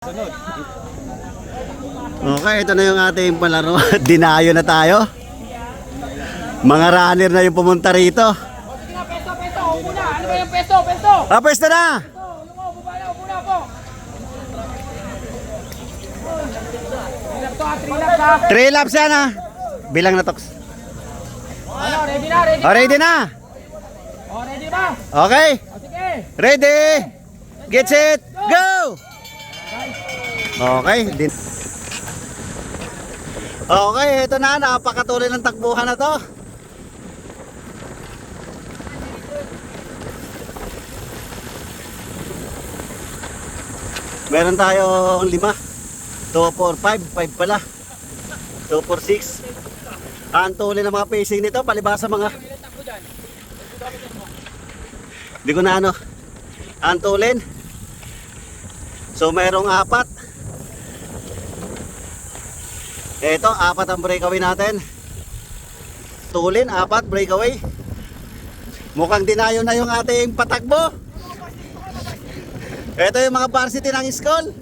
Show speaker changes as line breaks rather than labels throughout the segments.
Okay, ito na yung ating palaro. Dinayo na tayo. Mga runner na yung pumunta rito.
Peso, upo na. Ano ba yung peso?
Pwesto na!
Upo na po.
3 laps yan ha. Bilang na toks.
Ano, ready na, ready.
Ready na?
Ready ba?
Okay.
Sige.
Ready. Get set. Go! Okay. Okay, ito na. Napakatuloy ng takbuhan na to. Meron tayong 5. 2, 4, 5. 5 pala. 2, 4, 6. Ang tuloy ng mga pacing nito. Palibasa mga... Hindi ko na ano. Ang tulin. So merong 4. Ito, 4 ang breakaway natin. Tulin, 4 breakaway. Mukhang dinayo na yung ating patakbo. Ito yung mga varsity ng school.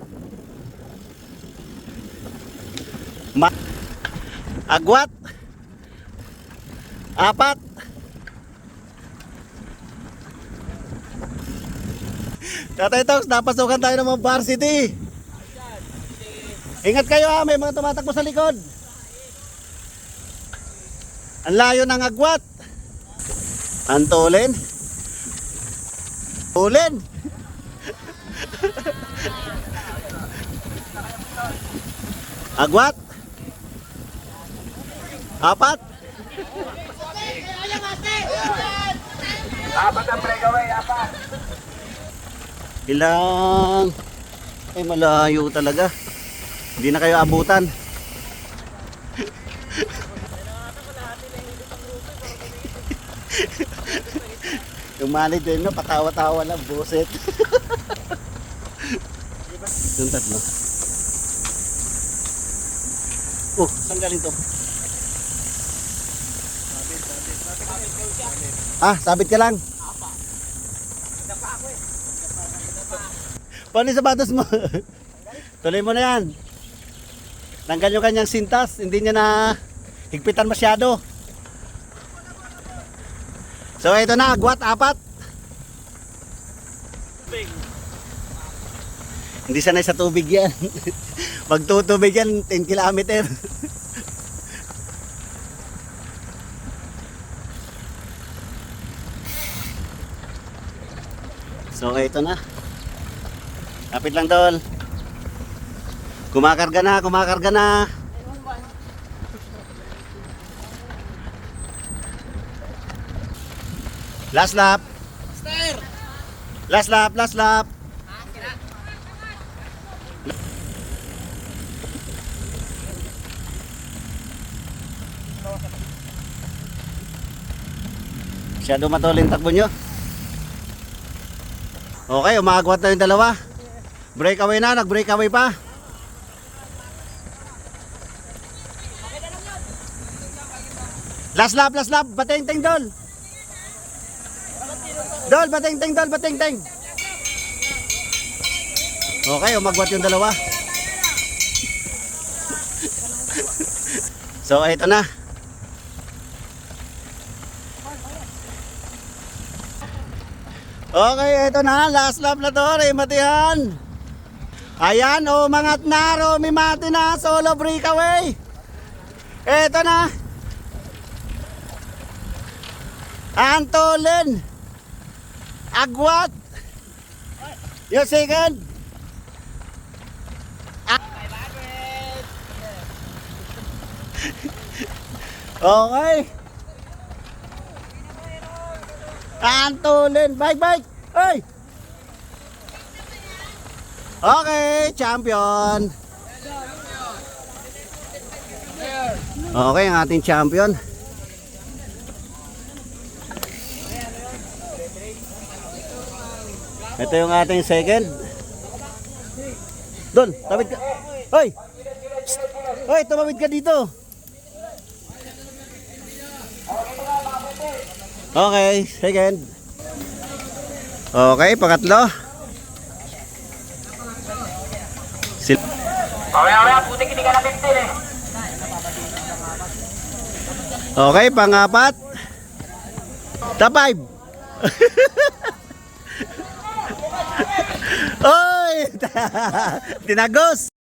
Agwat 4. Tatay Tox, napasukan tayo ng mga varsity. Ingat kayo ha, may mga tumatakbo sa likod. Ang layo ng agwat. Ang tulin. Tulin. Agwat 4.
4 ang breakaway, 4.
Ilang. Ay malayo talaga. Hindi na kayo abutan. Yung manager no, patawa-tawa lang, buset. Yung tatlo. Oh, saan galing to? Sabit ka lang. Paano yung sapatos mo? Tuloy mo na yan. Tanggal yung kanyang sintas, hindi niya na higpitan masyado. So ito na, agwat 4. Hindi sanay sa tubig yan. Pag tutubig yan, 10 kilometer. So ito na. Kapit lang tol. Kumakarga na, kumakarga na. Last lap. Last lap, last lap. Masyado matulin takbo nyo. Okay, umagwat na yung dalawa. Breakaway na, nag-breakaway pa. Last lap, bateng-teng dol. Dol, bateng-teng dol, bateng-teng. Okay, umagwat yung dalawa. So, ito na. Okay, ito na, last lap na to, Matihan. Ayan, umangat na, Romy Mati na, solo breakaway. Ito na. Antolin. Agwat. Yung second. Okay. Antolin, bike. Oy. Okay, champion. Okay, ang ating champion. Ito yung ating second. Don, tawid ka. Hoy! Psst. Hoy, tumawid ka dito. Okay, second. Okay, pangatlo.
Mamaya, putik hindi ka na 15 eh.
Okay, pang-apat. Top 5. Oy! Tinagos!